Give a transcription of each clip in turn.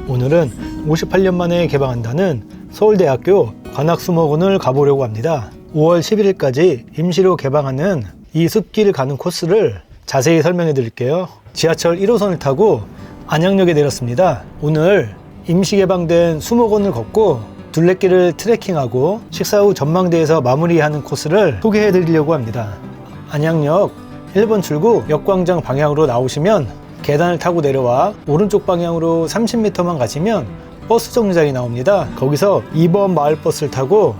오늘은 58년 만에 개방한다는 서울대학교 관악수목원을 가보려고 합니다. 5월 11일까지 임시로 개방하는 이 숲길 가는 코스를 자세히 설명해 드릴게요. 지하철 1호선을 타고 안양역에 내렸습니다. 오늘 임시 개방된 수목원을 걷고 둘레길을 트레킹하고 식사 후 전망대에서 마무리하는 코스를 소개해 드리려고 합니다. 안양역 1번 출구 역광장 방향으로 나오시면 계단을 타고 내려와 오른쪽 방향으로 30m만 가시면 버스 정류장이 나옵니다. 거기서 2번 마을버스를 타고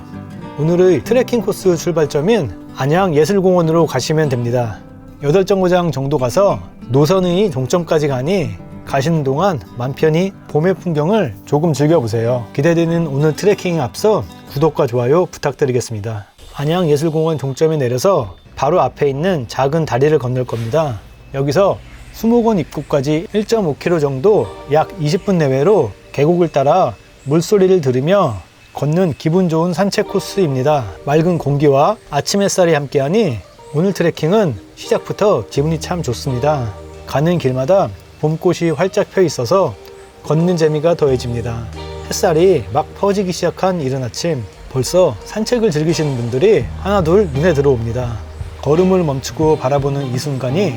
오늘의 트레킹 코스 출발점인 안양예술공원으로 가시면 됩니다. 8정거장 정도 가서 노선의 종점까지 가니 가시는 동안 맘 편히 봄의 풍경을 조금 즐겨보세요. 기대되는 오늘 트레킹에 앞서 구독과 좋아요 부탁드리겠습니다. 안양예술공원 종점에 내려서 바로 앞에 있는 작은 다리를 건널 겁니다. 여기서 수목원 입구까지 1.5km 정도 약 20분 내외로 계곡을 따라 물소리를 들으며 걷는 기분 좋은 산책 코스입니다. 맑은 공기와 아침 햇살이 함께하니 오늘 트레킹은 시작부터 기분이 참 좋습니다. 가는 길마다 봄꽃이 활짝 펴 있어서 걷는 재미가 더해집니다. 햇살이 막 퍼지기 시작한 이른 아침, 벌써 산책을 즐기시는 분들이 하나둘 눈에 들어옵니다. 걸음을 멈추고 바라보는 이 순간이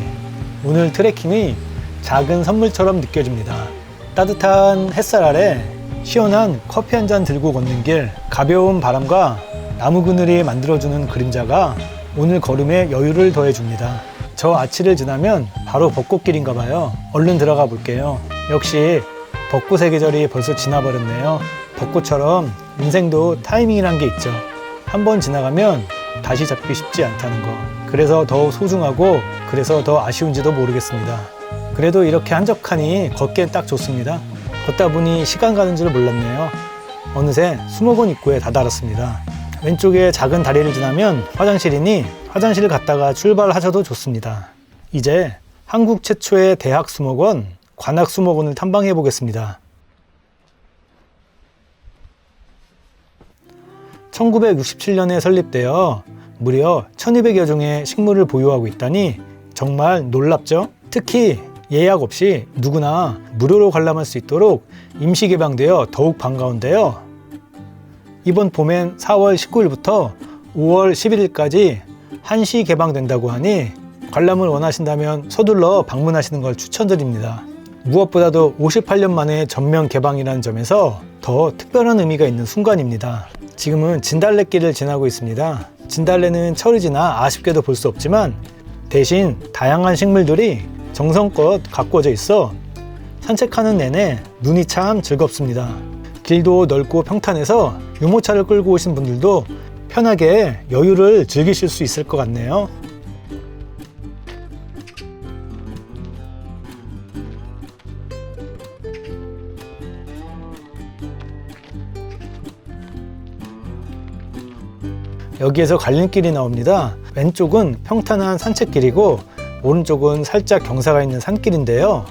오늘 트레킹이 작은 선물처럼 느껴집니다. 따뜻한 햇살 아래 시원한 커피 한 잔 들고 걷는 길, 가벼운 바람과 나무 그늘이 만들어주는 그림자가 오늘 걸음에 여유를 더해줍니다. 저 아치를 지나면 바로 벚꽃길인가 봐요. 얼른 들어가 볼게요. 역시 벚꽃의 계절이 벌써 지나버렸네요. 벚꽃처럼 인생도 타이밍이란 게 있죠. 한번 지나가면 다시 잡기 쉽지 않다는 거. 그래서 더 소중하고 그래서 더 아쉬운지도 모르겠습니다. 그래도 이렇게 한적하니 걷기엔 딱 좋습니다. 걷다 보니 시간 가는 줄 몰랐네요. 어느새 수목원 입구에 다다랐습니다. 왼쪽에 작은 다리를 지나면 화장실이니 화장실을 갔다가 출발하셔도 좋습니다. 이제 한국 최초의 대학 수목원, 관악수목원을 탐방해 보겠습니다. 1967년에 설립되어 무려 1200여 종의 식물을 보유하고 있다니 정말 놀랍죠? 특히 예약 없이 누구나 무료로 관람할 수 있도록 임시 개방되어 더욱 반가운데요. 이번 봄엔 4월 19일부터 5월 11일까지 한시 개방된다고 하니 관람을 원하신다면 서둘러 방문하시는 걸 추천드립니다. 무엇보다도 58년 만에 전면 개방이라는 점에서 더 특별한 의미가 있는 순간입니다. 지금은 진달래길을 지나고 있습니다. 진달래는 철이 지나 아쉽게도 볼 수 없지만 대신 다양한 식물들이 정성껏 가꾸어져 있어 산책하는 내내 눈이 참 즐겁습니다. 길도 넓고 평탄해서 유모차를 끌고 오신 분들도 편하게 여유를 즐기실 수 있을 것 같네요. 여기에서 갈림길이 나옵니다. 왼쪽은 평탄한 산책길이고 오른쪽은 살짝 경사가 있는 산길인데요.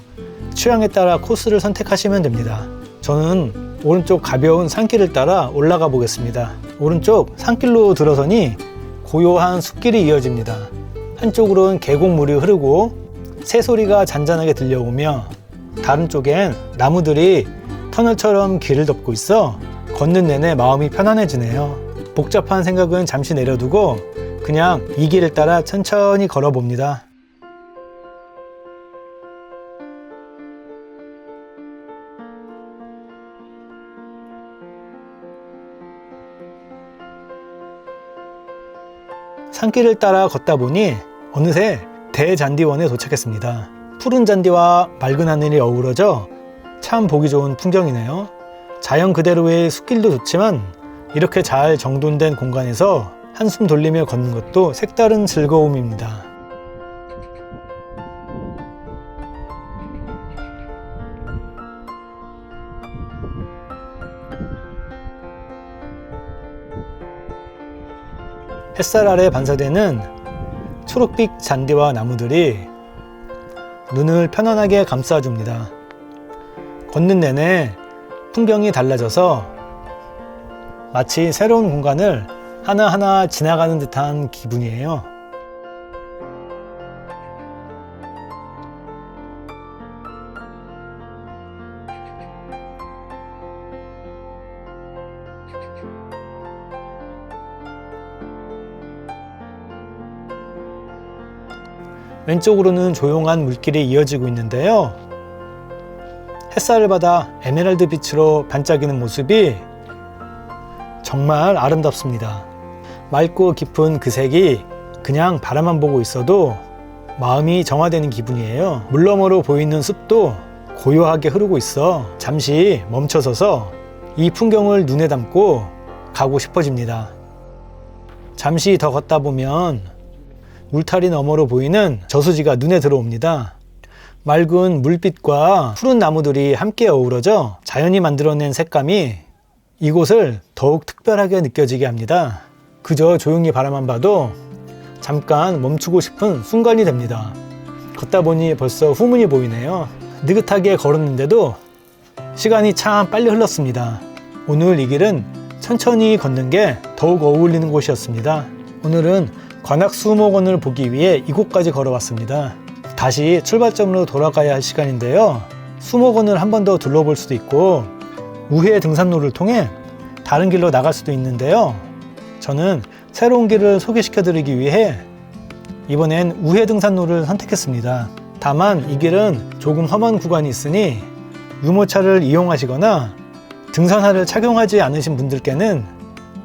취향에 따라 코스를 선택하시면 됩니다. 저는 오른쪽 가벼운 산길을 따라 올라가 보겠습니다. 오른쪽 산길로 들어서니 고요한 숲길이 이어집니다. 한쪽으로는 계곡물이 흐르고 새소리가 잔잔하게 들려오며 다른 쪽엔 나무들이 터널처럼 길을 덮고 있어 걷는 내내 마음이 편안해지네요. 복잡한 생각은 잠시 내려두고 그냥 이 길을 따라 천천히 걸어봅니다. 산길을 따라 걷다 보니 어느새 대잔디원에 도착했습니다. 푸른 잔디와 맑은 하늘이 어우러져 참 보기 좋은 풍경이네요. 자연 그대로의 숲길도 좋지만 이렇게 잘 정돈된 공간에서 한숨 돌리며 걷는 것도 색다른 즐거움입니다. 햇살 아래 반사되는 초록빛 잔디와 나무들이 눈을 편안하게 감싸줍니다. 걷는 내내 풍경이 달라져서 마치 새로운 공간을 하나하나 지나가는 듯한 기분이에요. 왼쪽으로는 조용한 물길이 이어지고 있는데요. 햇살을 받아 에메랄드 빛으로 반짝이는 모습이 정말 아름답습니다. 맑고 깊은 그 색이 그냥 바라만 보고 있어도 마음이 정화되는 기분이에요. 물 너머로 보이는 숲도 고요하게 흐르고 있어 잠시 멈춰서서 이 풍경을 눈에 담고 가고 싶어집니다. 잠시 더 걷다 보면 울타리 너머로 보이는 저수지가 눈에 들어옵니다. 맑은 물빛과 푸른 나무들이 함께 어우러져 자연이 만들어낸 색감이 이곳을 더욱 특별하게 느껴지게 합니다. 그저 조용히 바라만 봐도 잠깐 멈추고 싶은 순간이 됩니다. 걷다 보니 벌써 후문이 보이네요. 느긋하게 걸었는데도 시간이 참 빨리 흘렀습니다. 오늘 이 길은 천천히 걷는 게 더욱 어울리는 곳이었습니다. 오늘은 관악수목원을 보기 위해 이곳까지 걸어왔습니다. 다시 출발점으로 돌아가야 할 시간인데요. 수목원을 한 번 더 둘러볼 수도 있고 우회 등산로를 통해 다른 길로 나갈 수도 있는데요. 저는 새로운 길을 소개시켜 드리기 위해 이번엔 우회 등산로를 선택했습니다. 다만 이 길은 조금 험한 구간이 있으니 유모차를 이용하시거나 등산화를 착용하지 않으신 분들께는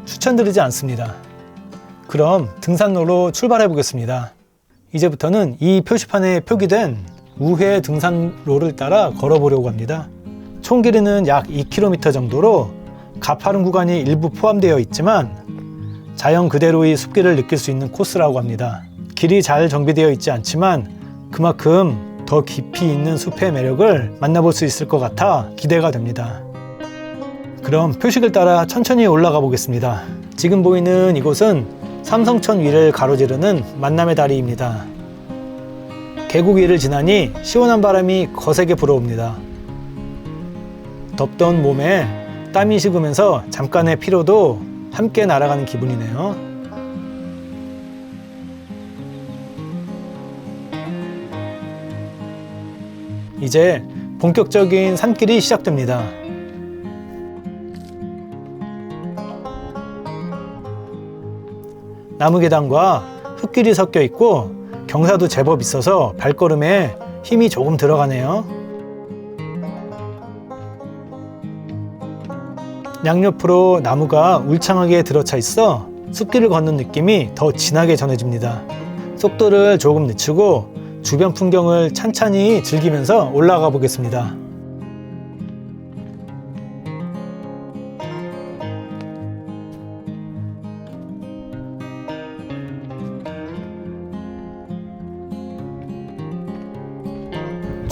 추천드리지 않습니다. 그럼 등산로로 출발해 보겠습니다. 이제부터는 이 표시판에 표기된 우회 등산로를 따라 걸어보려고 합니다. 총 길이는 약 2km 정도로 가파른 구간이 일부 포함되어 있지만 자연 그대로의 숲길을 느낄 수 있는 코스라고 합니다. 길이 잘 정비되어 있지 않지만 그만큼 더 깊이 있는 숲의 매력을 만나볼 수 있을 것 같아 기대가 됩니다. 그럼 표식을 따라 천천히 올라가 보겠습니다. 지금 보이는 이곳은 삼성천 위를 가로지르는 만남의 다리입니다. 계곡 위를 지나니 시원한 바람이 거세게 불어옵니다. 덥던 몸에 땀이 식으면서 잠깐의 피로도 함께 날아가는 기분이네요. 이제 본격적인 산길이 시작됩니다. 나무 계단과 흙길이 섞여 있고 경사도 제법 있어서 발걸음에 힘이 조금 들어가네요. 양옆으로 나무가 울창하게 들어차 있어 숲길을 걷는 느낌이 더 진하게 전해집니다. 속도를 조금 늦추고 주변 풍경을 찬찬히 즐기면서 올라가 보겠습니다.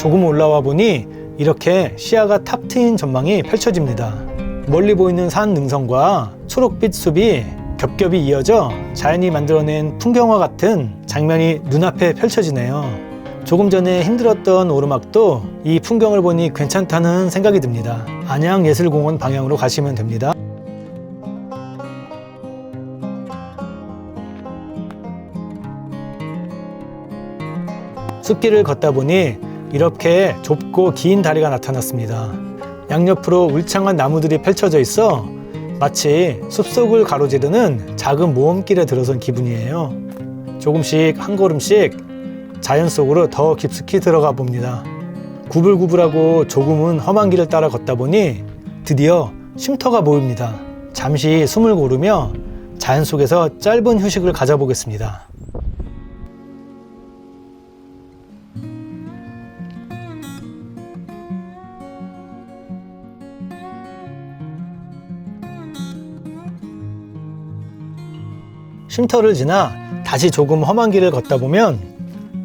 조금 올라와 보니 이렇게 시야가 탁 트인 전망이 펼쳐집니다. 멀리 보이는 산 능선과 초록빛 숲이 겹겹이 이어져 자연이 만들어낸 풍경화 같은 장면이 눈앞에 펼쳐지네요. 조금 전에 힘들었던 오르막도 이 풍경을 보니 괜찮다는 생각이 듭니다. 안양예술공원 방향으로 가시면 됩니다. 숲길을 걷다 보니 이렇게 좁고 긴 다리가 나타났습니다. 양옆으로 울창한 나무들이 펼쳐져 있어 마치 숲속을 가로지르는 작은 모험길에 들어선 기분이에요. 조금씩 한 걸음씩 자연 속으로 더 깊숙이 들어가 봅니다. 구불구불하고 조금은 험한 길을 따라 걷다 보니 드디어 쉼터가 보입니다. 잠시 숨을 고르며 자연 속에서 짧은 휴식을 가져보겠습니다. 쉼터를 지나 다시 조금 험한 길을 걷다 보면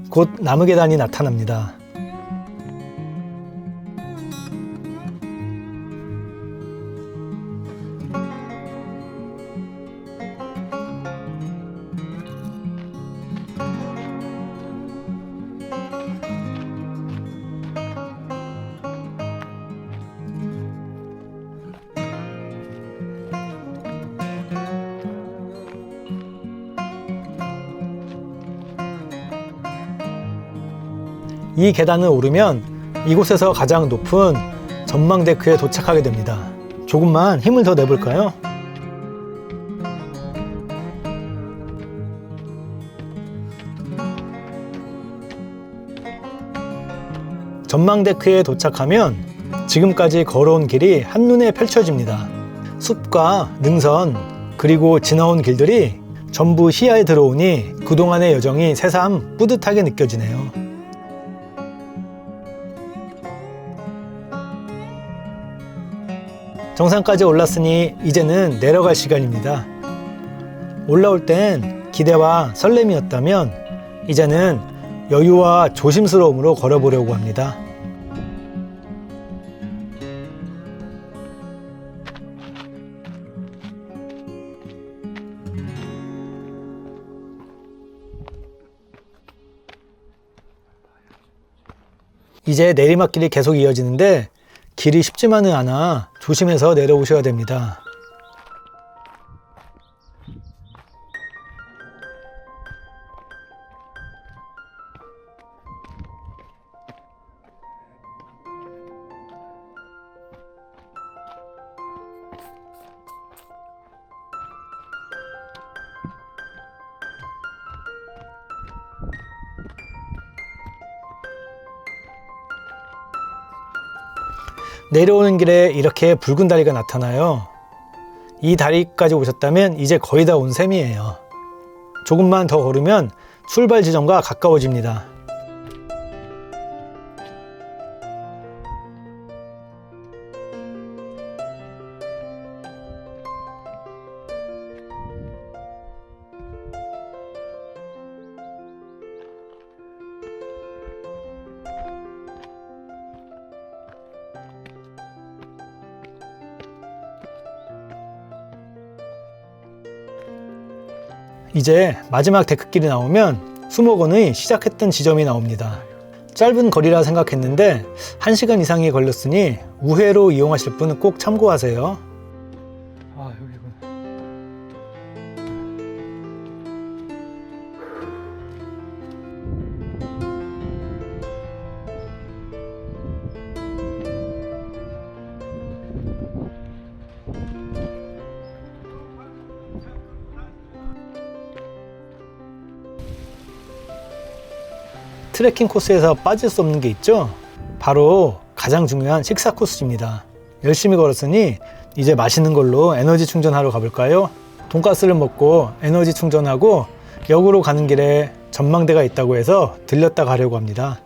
곧 나무 계단이 나타납니다. 이 계단을 오르면 이곳에서 가장 높은 전망데크에 도착하게 됩니다. 조금만 힘을 더 내볼까요? 전망데크에 도착하면 지금까지 걸어온 길이 한눈에 펼쳐집니다. 숲과 능선 그리고 지나온 길들이 전부 시야에 들어오니 그동안의 여정이 새삼 뿌듯하게 느껴지네요. 정상까지 올랐으니 이제는 내려갈 시간입니다. 올라올 땐 기대와 설렘이었다면 이제는 여유와 조심스러움으로 걸어보려고 합니다. 이제 내리막길이 계속 이어지는데 길이 쉽지만은 않아 조심해서 내려오셔야 됩니다. 내려오는 길에 이렇게 붉은 다리가 나타나요. 이 다리까지 오셨다면 이제 거의 다 온 셈이에요. 조금만 더 걸으면 출발 지점과 가까워집니다. 이제 마지막 데크길이 나오면 수목원의 시작했던 지점이 나옵니다. 짧은 거리라 생각했는데 1시간 이상이 걸렸으니 우회로 이용하실 분은 꼭 참고하세요. 아, 여기구나. 트레킹 코스에서 빠질 수 없는 게 있죠. 바로 가장 중요한 식사 코스입니다. 열심히 걸었으니 이제 맛있는 걸로 에너지 충전하러 가볼까요? 돈가스를 먹고 에너지 충전하고 역으로 가는 길에 전망대가 있다고 해서 들렸다 가려고 합니다.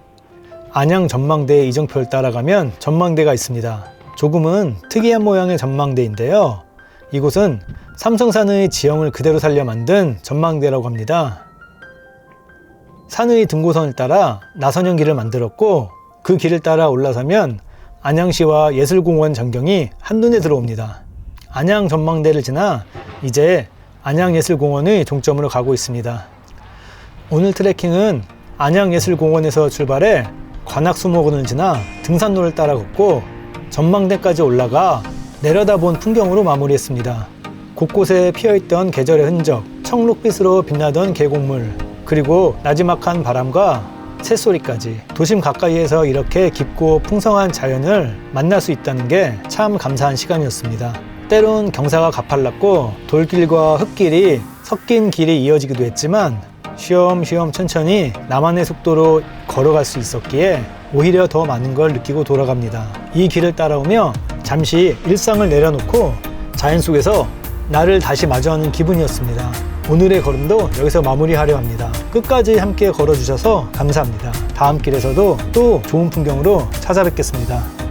안양 전망대 이정표를 따라가면 전망대가 있습니다. 조금은 특이한 모양의 전망대인데요. 이곳은 삼성산의 지형을 그대로 살려 만든 전망대라고 합니다. 산의 등고선을 따라 나선형 길을 만들었고 그 길을 따라 올라서면 안양시와 예술공원 전경이 한눈에 들어옵니다. 안양 전망대를 지나 이제 안양예술공원의 종점으로 가고 있습니다. 오늘 트레킹은 안양예술공원에서 출발해 관악수목원을 지나 등산로를 따라 걷고 전망대까지 올라가 내려다본 풍경으로 마무리했습니다. 곳곳에 피어있던 계절의 흔적, 청록빛으로 빛나던 계곡물, 그리고 나지막한 바람과 새소리까지 도심 가까이에서 이렇게 깊고 풍성한 자연을 만날 수 있다는 게 참 감사한 시간이었습니다. 때론 경사가 가팔랐고 돌길과 흙길이 섞인 길이 이어지기도 했지만 쉬엄쉬엄 천천히 나만의 속도로 걸어갈 수 있었기에 오히려 더 많은 걸 느끼고 돌아갑니다. 이 길을 따라오며 잠시 일상을 내려놓고 자연 속에서 나를 다시 마주하는 기분이었습니다. 오늘의 걸음도 여기서 마무리하려 합니다. 끝까지 함께 걸어주셔서 감사합니다. 다음 길에서도 또 좋은 풍경으로 찾아뵙겠습니다.